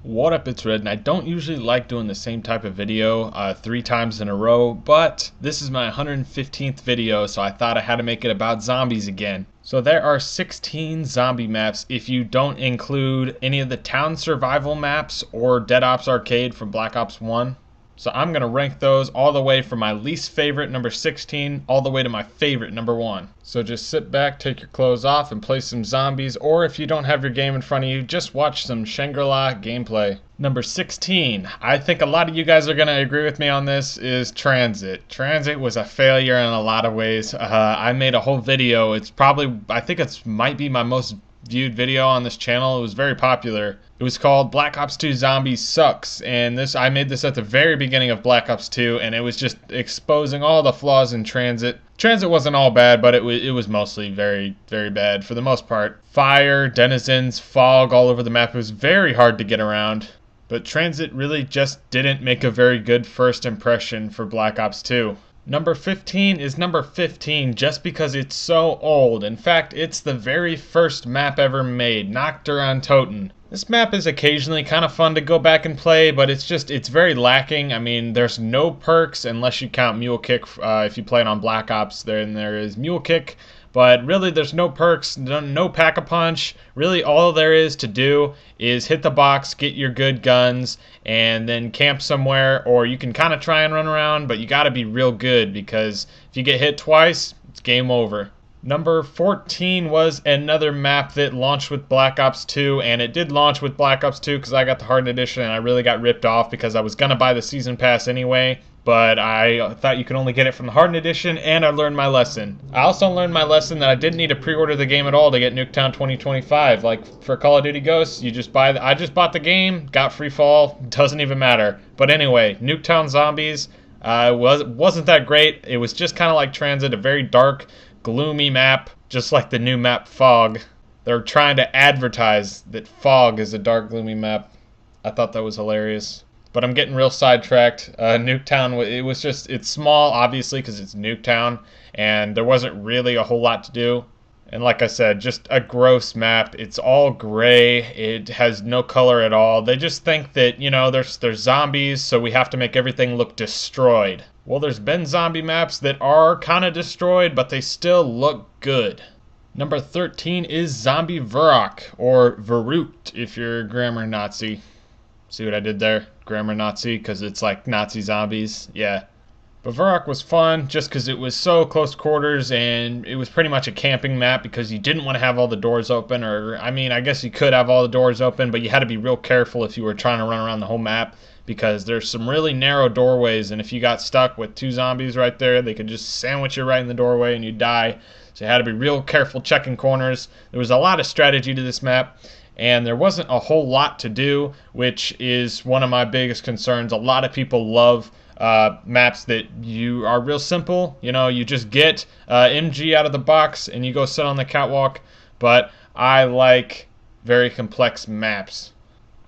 What up, it's Red, and I don't usually like doing the same type of video 3 times in a row, but this is my 115th video, so I thought I had to make it about zombies again. So there are 16 zombie maps if you don't include any of the town survival maps or Dead Ops Arcade from Black Ops 1. So I'm going to rank those all the way from my least favorite, number 16, all the way to my favorite, number 1. So just sit back, take your clothes off, and play some zombies, or if you don't have your game in front of you, just watch some Shangri-La gameplay. Number 16, I think a lot of you guys are going to agree with me on this, is Transit. Transit was a failure in a lot of ways. I made a whole video. It's probably, I think it might be my most viewed video on this channel. It was very popular. It was called Black Ops 2 Zombies Sucks, and I made this at the very beginning of Black Ops 2, and it was just exposing all the flaws in Transit. Transit wasn't all bad, but it was mostly very, very bad for the most part. Fire, denizens, fog all over the map. It was very hard to get around. But Transit really just didn't make a very good first impression for Black Ops 2. Number 15 is number 15 just because it's so old. In fact, it's the very first map ever made, Noctur on Toten. This map is occasionally kind of fun to go back and play, but it's very lacking. I mean, there's no perks unless you count Mule Kick. If you play it on Black Ops, then there is Mule Kick. But really, there's no perks, no Pack-a-Punch. Really, all there is to do is hit the box, get your good guns, and then camp somewhere. Or you can kind of try and run around, but you got to be real good, because if you get hit twice, it's game over. Number 14 was another map that launched with Black Ops 2, and it did launch with Black Ops 2 because I got the Hardened Edition, and I really got ripped off because I was going to buy the Season Pass anyway. But I thought you could only get it from the Hardened Edition, and I learned my lesson. I also learned my lesson that I didn't need to pre-order the game at all to get Nuketown 2025. Like for Call of Duty Ghosts, you just buy I just bought the game, got free fall, doesn't even matter. But anyway, Nuketown Zombies wasn't that great. It was just kind of like Transit, a very dark, gloomy map, just like the new map Fog. They're trying to advertise that Fog is a dark, gloomy map. I thought that was hilarious. But I'm getting real sidetracked. Nuketown, it's small, obviously, because it's Nuketown, and there wasn't really a whole lot to do. And like I said, just a gross map. It's all gray. It has no color at all. They just think that, you know, there's zombies, so we have to make everything look destroyed. Well, there's been zombie maps that are kind of destroyed, but they still look good. Number 13 is Zombie Verok, or Verrückt if you're a grammar Nazi. See what I did there? Grammar Nazi, because it's like Nazi zombies. Yeah. But Verrückt was fun just because it was so close quarters, and it was pretty much a camping map because you didn't want to have all the doors open. Or, I mean, I guess you could have all the doors open, but you had to be real careful if you were trying to run around the whole map, because there's some really narrow doorways, and if you got stuck with 2 zombies right there, they could just sandwich you right in the doorway and you'd die. So you had to be real careful checking corners. There was a lot of strategy to this map, and there wasn't a whole lot to do, which is one of my biggest concerns. A lot of people love maps that you are real simple. You know, you just get MG out of the box and you go sit on the catwalk, but I like very complex maps.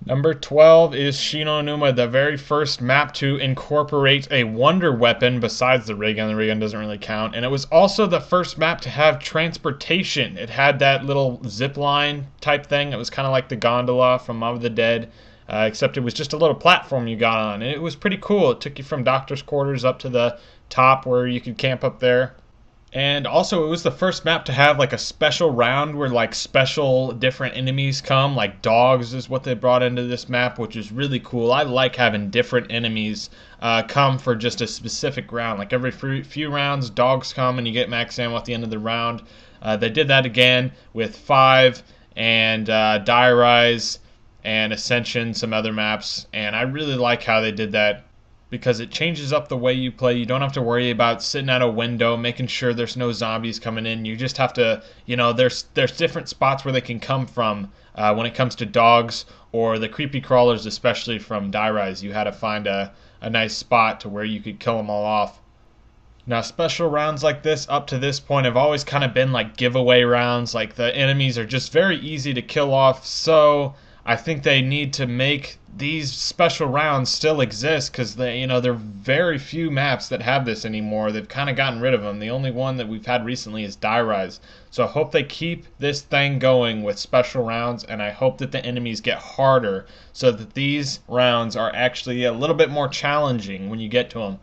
Number 12 is Shinonuma, the very first map to incorporate a wonder weapon besides the ray gun. The ray gun doesn't really count. And it was also the first map to have transportation. It had that little zip line type thing. It was kind of like the gondola from Mob of the Dead, except it was just a little platform you got on. And it was pretty cool. It took you from doctor's quarters up to the top where you could camp up there. And also, it was the first map to have like a special round where like special different enemies come, like dogs is what they brought into this map, which is really cool. I like having different enemies come for just a specific round. Like every few rounds, dogs come and you get max ammo at the end of the round. They did that again with 5 and Die Rise and Ascension, some other maps, and I really like how they did that, because it changes up the way you play. You don't have to worry about sitting at a window, making sure there's no zombies coming in. You just have to, you know, there's different spots where they can come from when it comes to dogs or the creepy crawlers, especially from Die Rise. You had to find a nice spot to where you could kill them all off. Now, special rounds like this up to this point have always kind of been like giveaway rounds. Like the enemies are just very easy to kill off, so I think they need to make these special rounds still exist, because there are very few maps that have this anymore. They've kind of gotten rid of them. The only one that we've had recently is Die Rise. So I hope they keep this thing going with special rounds, and I hope that the enemies get harder so that these rounds are actually a little bit more challenging when you get to them.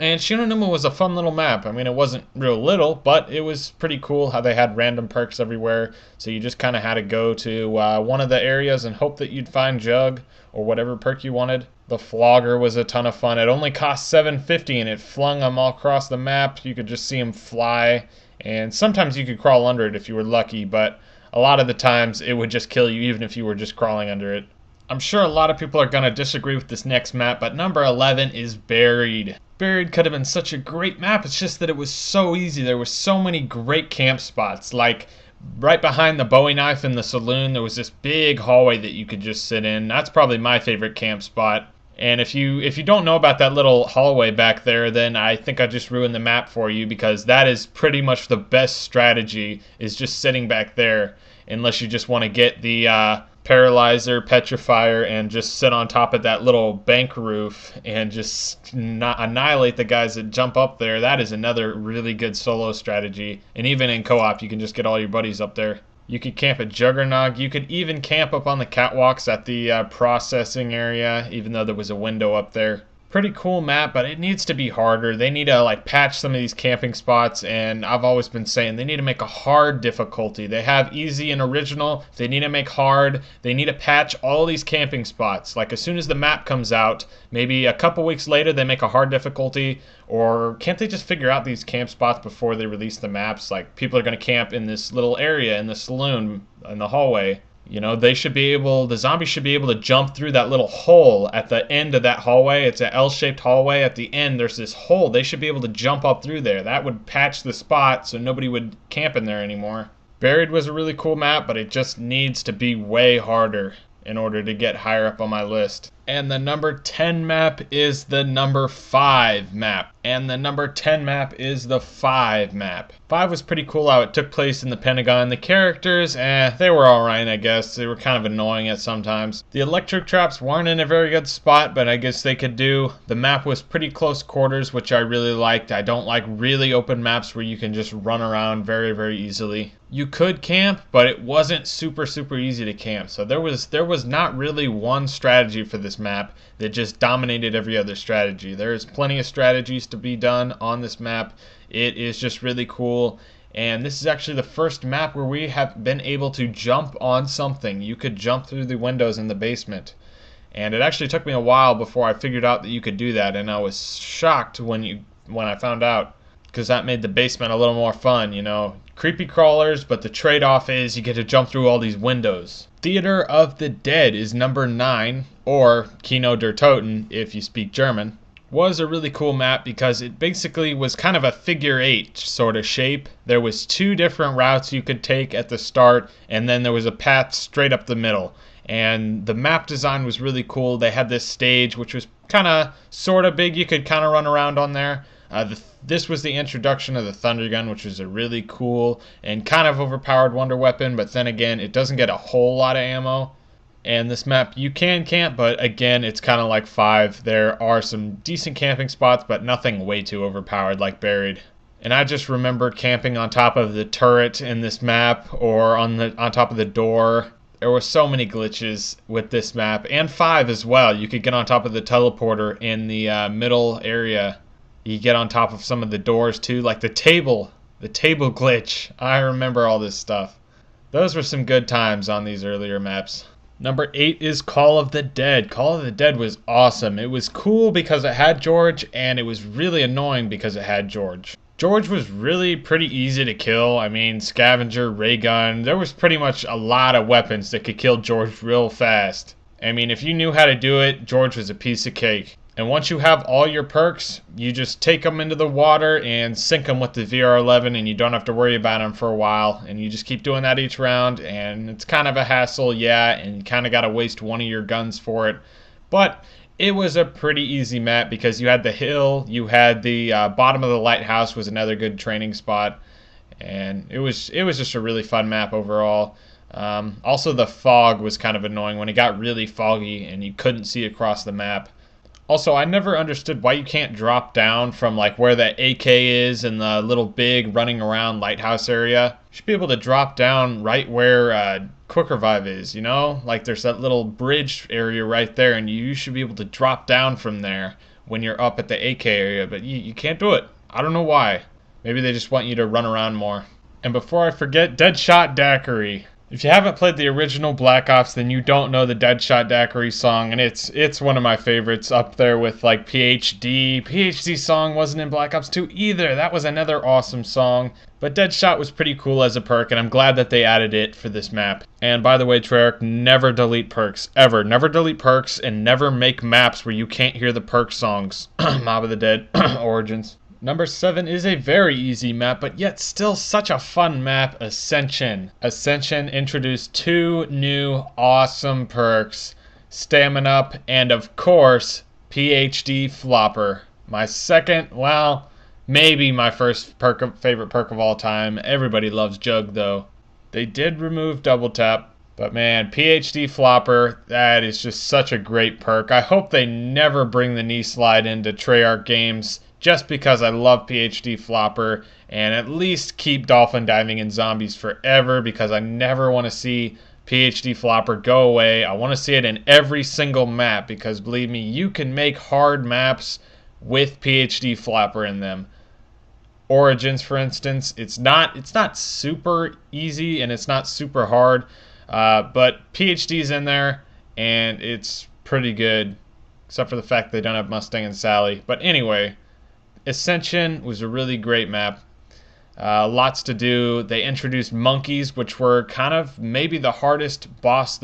And Shinonuma was a fun little map. I mean, it wasn't real little, but it was pretty cool how they had random perks everywhere. So you just kind of had to go to one of the areas and hope that you'd find Jug or whatever perk you wanted. The Flogger was a ton of fun. It only cost $7.50 and it flung them all across the map. You could just see them fly. And sometimes you could crawl under it if you were lucky, but a lot of the times it would just kill you even if you were just crawling under it. I'm sure a lot of people are going to disagree with this next map, but number 11 is Buried. Buried could have been such a great map. It's just that it was so easy. There were so many great camp spots. Like right behind the Bowie knife in the saloon, there was this big hallway that you could just sit in. That's probably my favorite camp spot. And if you don't know about that little hallway back there, then I think I just ruined the map for you, because that is pretty much the best strategy, is just sitting back there, unless you just want to get the Paralyzer, Petrifier, and just sit on top of that little bank roof and just annihilate the guys that jump up there. That is another really good solo strategy. And even in co-op, you can just get all your buddies up there. You could camp at Juggernog. You could even camp up on the catwalks at the processing area, even though there was a window up there. Pretty cool map, but it needs to be harder. They need to patch some of these camping spots, and I've always been saying they need to make a hard difficulty. They have easy and original. They need to make hard. They need to patch all these camping spots. Like as soon as the map comes out, maybe a couple weeks later they make a hard difficulty, or can't they just figure out these camp spots before they release the maps? Like people are going to camp in this little area in the saloon in the hallway. The zombies should be able to jump through that little hole at the end of that hallway. It's an L-shaped hallway. At the end, there's this hole. They should be able to jump up through there. That would patch the spot so nobody would camp in there anymore. Buried was a really cool map, but it just needs to be way harder in order to get higher up on my list. And the number 10 map is the number 5 map. And the number 10 map is the 5 map. 5 was pretty cool how it took place in the Pentagon. The characters, they were alright, I guess. They were kind of annoying at sometimes. The electric traps weren't in a very good spot, but I guess they could do. The map was pretty close quarters, which I really liked. I don't like really open maps where you can just run around very, very easily. You could camp, but it wasn't super easy to camp. So there was not really one strategy for this map that just dominated every other strategy. There's plenty of strategies to be done on this map. It is just really cool, and this is actually the first map where we have been able to jump on something. You could jump through the windows in the basement, and it actually took me a while before I figured out that you could do that, and I was shocked when I found out, because that made the basement a little more fun. Creepy crawlers, but the trade-off is you get to jump through all these windows. Theater of the Dead is number 9, or Kino der Toten if you speak German. Was a really cool map because it basically was kind of a figure 8 sort of shape. There was 2 different routes you could take at the start, and then there was a path straight up the middle. And the map design was really cool. They had this stage which was kind of sort of big. You could kind of run around on there. This was the introduction of the Thunder Gun, which was a really cool and kind of overpowered wonder weapon, but then again, it doesn't get a whole lot of ammo. And this map, you can camp, but again, it's kind of like 5. There are some decent camping spots, but nothing way too overpowered like Buried. And I just remember camping on top of the turret in this map, or on top of the door. There were so many glitches with this map, and 5 as well. You could get on top of the teleporter in the middle area. You get on top of some of the doors too, like the table glitch. I remember all this stuff. Those were some good times on these earlier maps. Number 8 is Call of the Dead. Call of the Dead was awesome. It was cool because it had George, and it was really annoying because it had George. George was really pretty easy to kill. I mean, scavenger, ray gun. There was pretty much a lot of weapons that could kill George real fast. I mean, if you knew how to do it, George was a piece of cake. And once you have all your perks, you just take them into the water and sink them with the VR11, and you don't have to worry about them for a while. And you just keep doing that each round, and it's kind of a hassle, yeah, and you kind of got to waste one of your guns for it. But it was a pretty easy map because you had the hill, you had the bottom of the lighthouse was another good training spot, and it was just a really fun map overall. Also, the fog was kind of annoying when it got really foggy and you couldn't see across the map. Also, I never understood why you can't drop down from like where that AK is in the little big running around lighthouse area. You should be able to drop down right where Quick Revive is, you know? Like there's that little bridge area right there, and you should be able to drop down from there when you're up at the AK area, but you can't do it. I don't know why. Maybe they just want you to run around more. And before I forget, Deadshot Daiquiri. If you haven't played the original Black Ops, then you don't know the Deadshot Daiquiri song, and it's one of my favorites, up there with like PhD. PhD's song wasn't in Black Ops 2 either. That was another awesome song. But Deadshot was pretty cool as a perk, and I'm glad that they added it for this map. And by the way, Treyarch, never delete perks. Ever. Never delete perks, and never make maps where you can't hear the perk songs. Mob of the Dead, Origins. Number 7 is a very easy map, but yet still such a fun map, Ascension. Ascension introduced 2 new awesome perks, Stamina Up, and of course, PhD Flopper. My second, well, maybe my first favorite perk of all time. Everybody loves Jug though. They did remove Double Tap, but man, PhD Flopper, that is just such a great perk. I hope they never bring the knee slide into Treyarch games, just because I love PhD Flopper, and at least keep dolphin diving in zombies forever, because I never want to see PhD Flopper go away. I want to see it in every single map, because believe me, you can make hard maps with PhD Flopper in them. Origins, for instance, it's not super easy and it's not super hard, but PhD's in there and it's pretty good, except for the fact they don't have Mustang and Sally. But anyway, Ascension was a really great map. Lots to do. They introduced monkeys, which were kind of maybe the hardest boss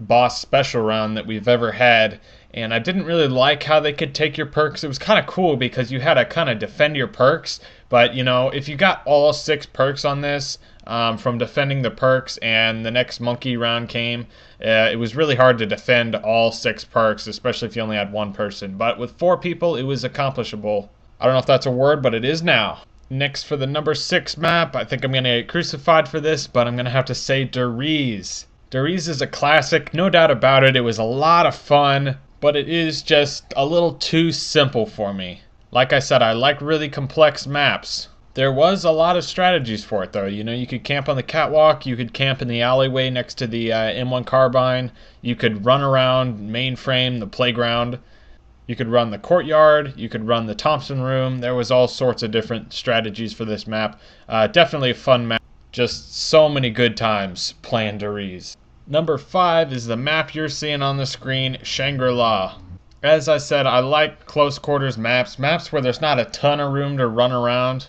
boss special round that we've ever had. And I didn't really like how they could take your perks. It was kind of cool because you had to kind of defend your perks. But, you know, if you got all 6 perks on this, from defending the perks, and the next monkey round came, it was really hard to defend all 6 perks, especially if you only had 1 person. But with 4 people, it was accomplishable. I don't know if that's a word, but it is now. Next, for the number 6 map, I think I'm going to get crucified for this, but I'm going to have to say Deriz. Deriz is a classic, no doubt about it. It was a lot of fun, but it is just a little too simple for me. Like I said, I like really complex maps. There was a lot of strategies for it though. You know, you could camp on the catwalk, you could camp in the alleyway next to the M1 carbine, you could run around mainframe, the playground, you could run the courtyard, you could run the Thompson room. There was all sorts of different strategies for this map. Definitely a fun map. Just so many good times playing Deriz. Number 5 is the map you're seeing on the screen, Shangri-La. As I said, I like close quarters maps where there's not a ton of room to run around.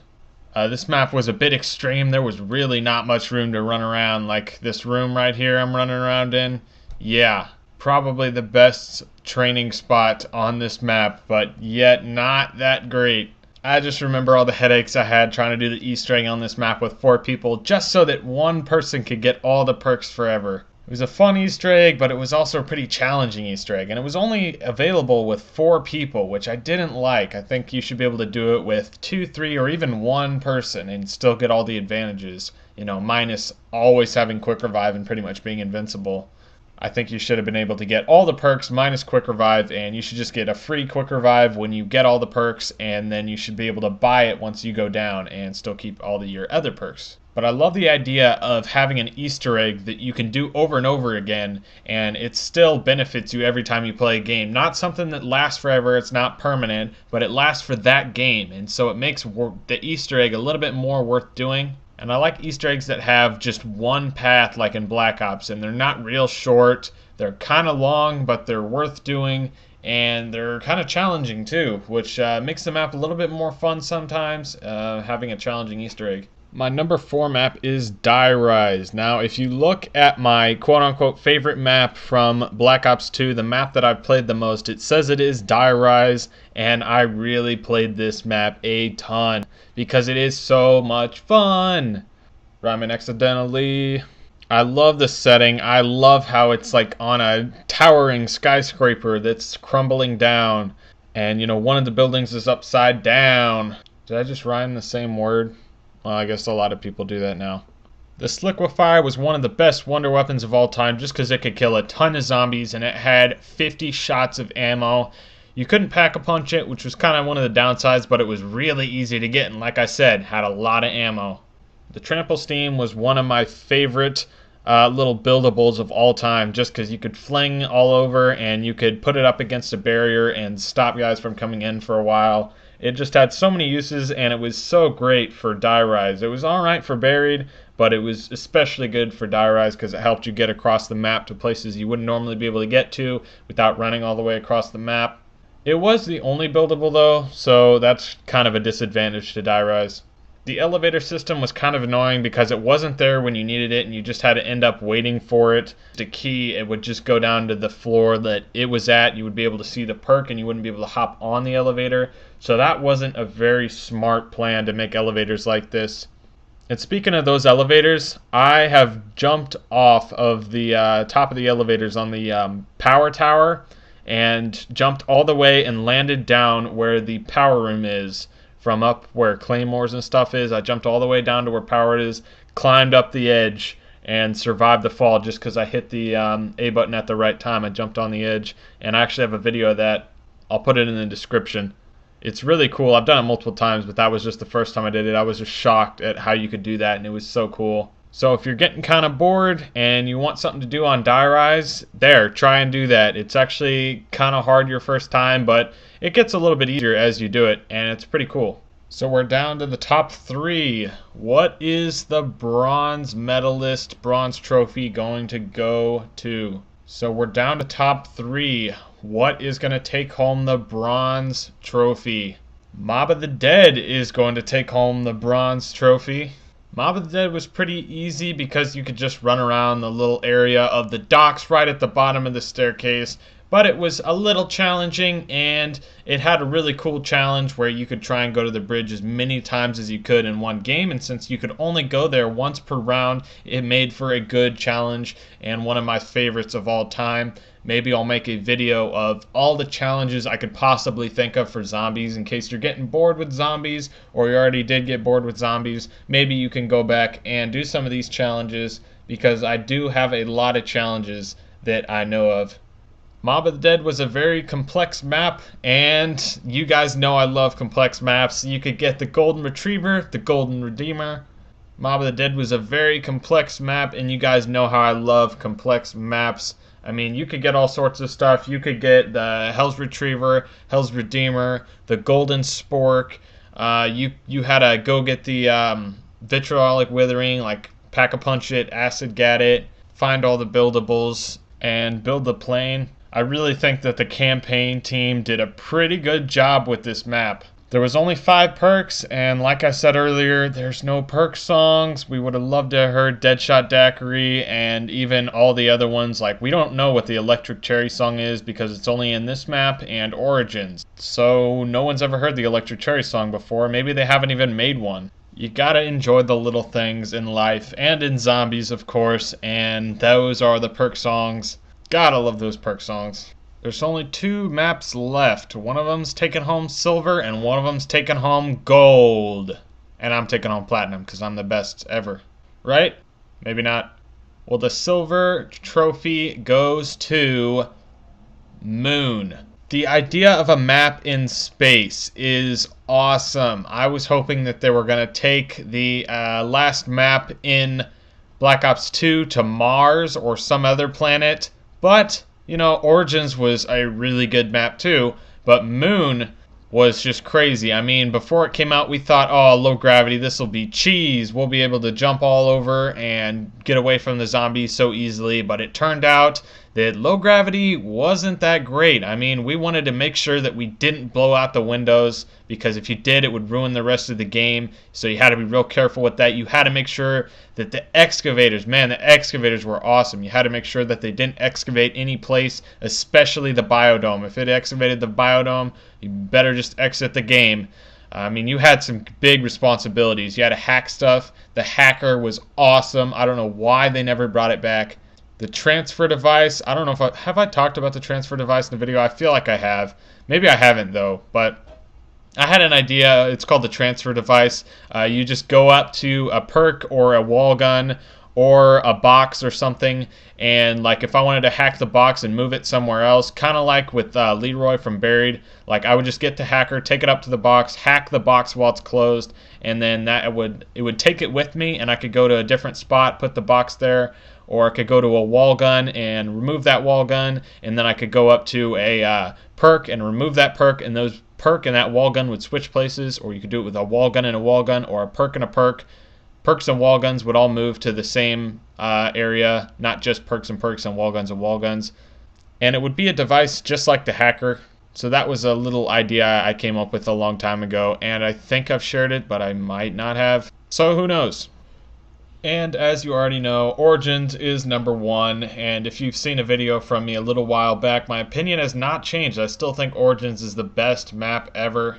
This map was a bit extreme. There was really not much room to run around. Like this room right here I'm running around in. Yeah, probably the best training spot on this map, but yet not that great. I just remember all the headaches I had trying to do the Easter egg on this map with 4 people, just so that one person could get all the perks forever. It was a fun Easter egg, but it was also a pretty challenging Easter egg, and it was only available with 4 people, which I didn't like. I think you should be able to do it with 2, 3, or even 1 person and still get all the advantages, you know, minus always having Quick Revive and pretty much being invincible. I think you should have been able to get all the perks minus Quick Revive, and you should just get a free Quick Revive when you get all the perks, and then you should be able to buy it once you go down and still keep all your other perks. But I love the idea of having an Easter egg that you can do over and over again, and it still benefits you every time you play a game. Not something that lasts forever, it's not permanent, but it lasts for that game, and so it makes the Easter egg a little bit more worth doing. And I like Easter eggs that have just one path like in Black Ops, and they're not real short, they're kind of long, but they're worth doing, and they're kind of challenging too, which makes the map a little bit more fun sometimes, having a challenging Easter egg. My number 4 map is Die Rise. Now, if you look at my quote-unquote favorite map from Black Ops 2, the map that I've played the most, it says it is Die Rise, and I really played this map a ton because it is so much fun. Rhyming accidentally. I love the setting. I love how it's like on a towering skyscraper that's crumbling down, and you know, one of the buildings is upside down. Did I just rhyme the same word? Well, I guess a lot of people do that now. This liquefier was one of the best wonder weapons of all time just because it could kill a ton of zombies and it had 50 shots of ammo. You couldn't pack a punch it, which was kind of one of the downsides, but it was really easy to get and like I said, had a lot of ammo. The trample steam was one of my favorite little buildables of all time just because you could fling all over and you could put it up against a barrier and stop guys from coming in for a while. It just had so many uses and it was so great for die rise. It was alright for buried, but it was especially good for die rise because it helped you get across the map to places you wouldn't normally be able to get to without running all the way across the map. It was the only buildable though, so that's kind of a disadvantage to die rise. The elevator system was kind of annoying because it wasn't there when you needed it and you just had to end up waiting for it. The key, it would just go down to the floor that it was at. You would be able to see the perk and you wouldn't be able to hop on the elevator. So that wasn't a very smart plan to make elevators like this. And speaking of those elevators, I have jumped off of the top of the elevators on the power tower and jumped all the way and landed down where the power room is. From up where claymores and stuff is, I jumped all the way down to where power is, climbed up the edge, and survived the fall just because I hit the A button at the right time. I jumped on the edge, and I actually have a video of that. I'll put it in the description. It's really cool. I've done it multiple times, but that was just the first time I did it. I was just shocked at how you could do that, and it was so cool. So if you're getting kind of bored and you want something to do on die rise, try and do that. It's actually kind of hard your first time, but it gets a little bit easier as you do it, and it's pretty cool. So we're down to the top 3. What is the bronze medalist, bronze trophy going to go to? So we're down to top 3. What is going to take home the bronze trophy? Mob of the Dead is going to take home the bronze trophy. Mob of the Dead was pretty easy because you could just run around the little area of the docks right at the bottom of the staircase, but it was a little challenging and it had a really cool challenge where you could try and go to the bridge as many times as you could in one game, and since you could only go there once per round, it made for a good challenge and one of my favorites of all time. Maybe I'll make a video of all the challenges I could possibly think of for zombies in case you're getting bored with zombies or you already did get bored with zombies. Maybe you can go back and do some of these challenges because I do have a lot of challenges that I know of. Mob of the Dead was a very complex map, and you guys know I love complex maps. You could get the Golden Retriever, the Golden Redeemer. Mob of the Dead was a very complex map, and you guys know how I love complex maps. I mean, you could get all sorts of stuff. You could get the Hell's Retriever, Hell's Redeemer, the Golden Spork. You had to go get the Vitriolic Withering, like Pack-a-Punch it, Acid Gat it, find all the buildables, and build the plane. I really think that the campaign team did a pretty good job with this map. There was only 5 perks, and like I said earlier, there's no perk songs. We would have loved to have heard Deadshot Daiquiri and even all the other ones. Like, we don't know what the Electric Cherry song is because it's only in this map and Origins. So no one's ever heard the Electric Cherry song before. Maybe they haven't even made one. You gotta enjoy the little things in life and in zombies, of course, and those are the perk songs. Gotta love those perk songs. There's only 2 maps left. One of them's taking home silver and one of them's taking home gold. And I'm taking home platinum because I'm the best ever. Right? Maybe not. Well, the silver trophy goes to Moon. The idea of a map in space is awesome. I was hoping that they were going to take the last map in Black Ops 2 to Mars or some other planet. But, you know, Origins was a really good map too, but Moon was just crazy. I mean, before it came out, we thought, oh, low gravity, this will be cheese. We'll be able to jump all over and get away from the zombies so easily, but it turned out that low gravity wasn't that great. I mean, we wanted to make sure that we didn't blow out the windows because if you did, it would ruin the rest of the game. So you had to be real careful with that. You had to make sure that the excavators, man, the excavators were awesome. You had to make sure that they didn't excavate any place, especially the biodome. If it excavated the biodome, you better just exit the game. I mean, you had some big responsibilities. You had to hack stuff. The hacker was awesome. I don't know why they never brought it back. The transfer device, I don't know if have I talked about the transfer device in the video? I feel like I have. Maybe I haven't though, but I had an idea. It's called the transfer device. You just go up to a perk or a wall gun or a box or something, and like if I wanted to hack the box and move it somewhere else, kind of like with Leroy from Buried, like I would just get the hacker, take it up to the box, hack the box while it's closed, and then it would take it with me, and I could go to a different spot, put the box there, or I could go to a wall gun and remove that wall gun, and then I could go up to a perk and remove that perk, and those perk and that wall gun would switch places, or you could do it with a wall gun and a wall gun, or a perk and a perk. Perks and wall guns would all move to the same area, not just perks and wall guns and wall guns. And it would be a device just like the hacker. So that was a little idea I came up with a long time ago, and I think I've shared it, but I might not have. So who knows? And as you already know, Origins is #1, and if you've seen a video from me a little while back, my opinion has not changed. I still think Origins is the best map ever.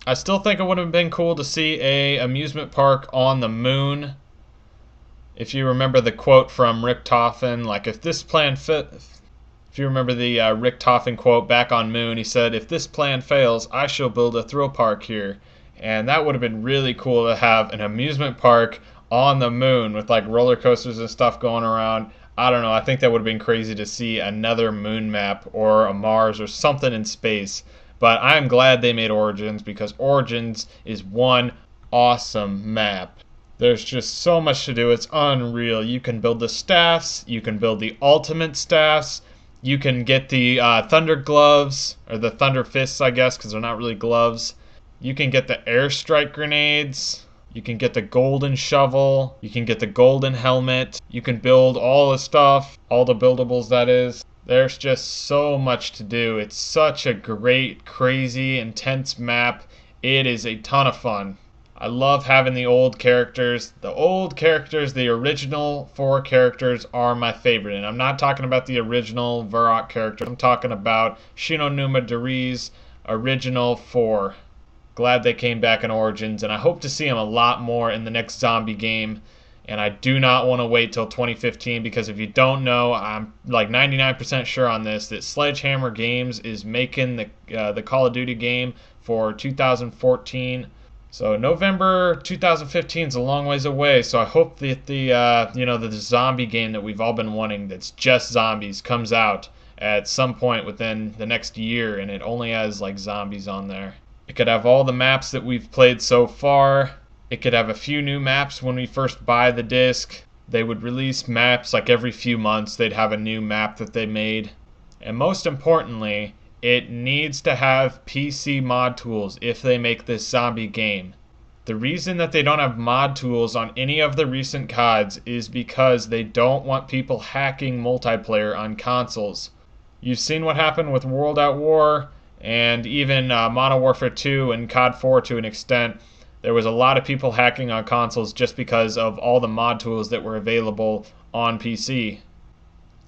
I still think it would have been cool to see a amusement park on the moon. If you remember the quote from Rick Toffin, like if this plan if you remember the Rick Toffin quote back on Moon, he said, "If this plan fails, I shall build a thrill park here." And that would have been really cool to have an amusement park on the moon with like roller coasters and stuff going around. I don't know, I think that would have been crazy to see another moon map or a Mars or something in space. But I'm glad they made Origins, because Origins is one awesome map. There's just so much to do, it's unreal. You can build the staffs, you can build the ultimate staffs, you can get the thunder gloves, or the thunder fists I guess, because they're not really gloves. You can get the airstrike grenades, you can get the golden shovel, you can get the golden helmet, you can build all the stuff, all the buildables that is. There's just so much to do. It's such a great, crazy, intense map. It is a ton of fun. I love having the old characters. The old characters, the original 4 characters, are my favorite. And I'm not talking about the original Varrock character. I'm talking about Shinonuma Dari's original 4. Glad they came back in Origins, and I hope to see them a lot more in the next zombie game. And I do not want to wait till 2015, because if you don't know, I'm like 99% sure on this, that Sledgehammer Games is making the Call of Duty game for 2014. So November 2015 is a long ways away. So I hope that the zombie game that we've all been wanting, that's just zombies, comes out at some point within the next year, and it only has like zombies on there. It could have all the maps that we've played so far. It could have a few new maps when we first buy the disc. They would release maps like every few months. They'd have a new map that they made. And most importantly, it needs to have PC mod tools if they make this zombie game. The reason that they don't have mod tools on any of the recent CODs is because they don't want people hacking multiplayer on consoles. You've seen what happened with World at War, and even Modern Warfare 2 and COD 4 to an extent. There was a lot of people hacking on consoles just because of all the mod tools that were available on PC.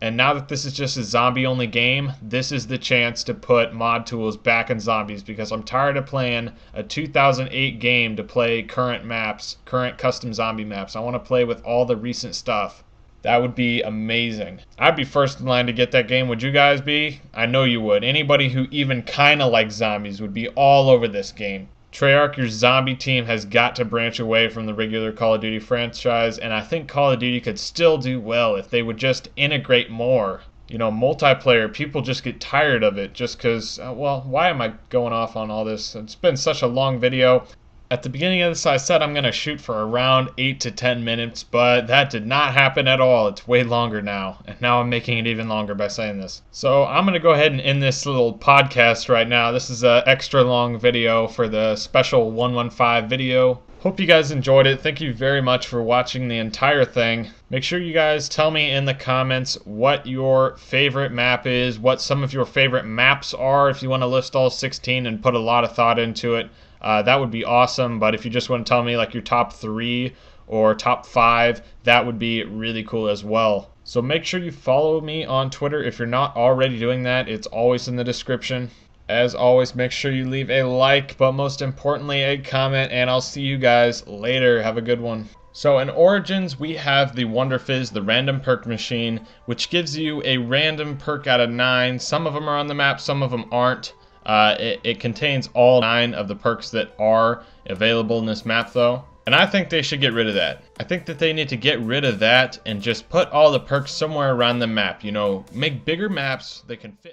And now that this is just a zombie-only game, this is the chance to put mod tools back in zombies, because I'm tired of playing a 2008 game to play current maps, current custom zombie maps. I want to play with all the recent stuff. That would be amazing. I'd be first in line to get that game. Would you guys be? I know you would. Anybody who even kind of likes zombies would be all over this game. Treyarch, your zombie team has got to branch away from the regular Call of Duty franchise, and I think Call of Duty could still do well if they would just integrate more. You know, multiplayer, people just get tired of it just because, well, why am I going off on all this? It's been such a long video. At the beginning of this, I said I'm going to shoot for around 8 to 10 minutes, but that did not happen at all. It's way longer now, and now I'm making it even longer by saying this. So I'm going to go ahead and end this little podcast right now. This is an extra long video for the special 115 video. Hope you guys enjoyed it. Thank you very much for watching the entire thing. Make sure you guys tell me in the comments what your favorite map is, what some of your favorite maps are, if you want to list all 16 and put a lot of thought into it. That would be awesome, but if you just want to tell me like your top 3 or top 5, that would be really cool as well. So make sure you follow me on Twitter if you're not already doing that. It's always in the description. As always, make sure you leave a like, but most importantly, a comment, and I'll see you guys later. Have a good one. So in Origins, we have the Wonder Fizz, the random perk machine, which gives you a random perk out of 9. Some of them are on the map, some of them aren't. It contains all 9 of the perks that are available in this map though. And I think they should get rid of that. I think that they need to get rid of that and just put all the perks somewhere around the map. You know, make bigger maps that can fit.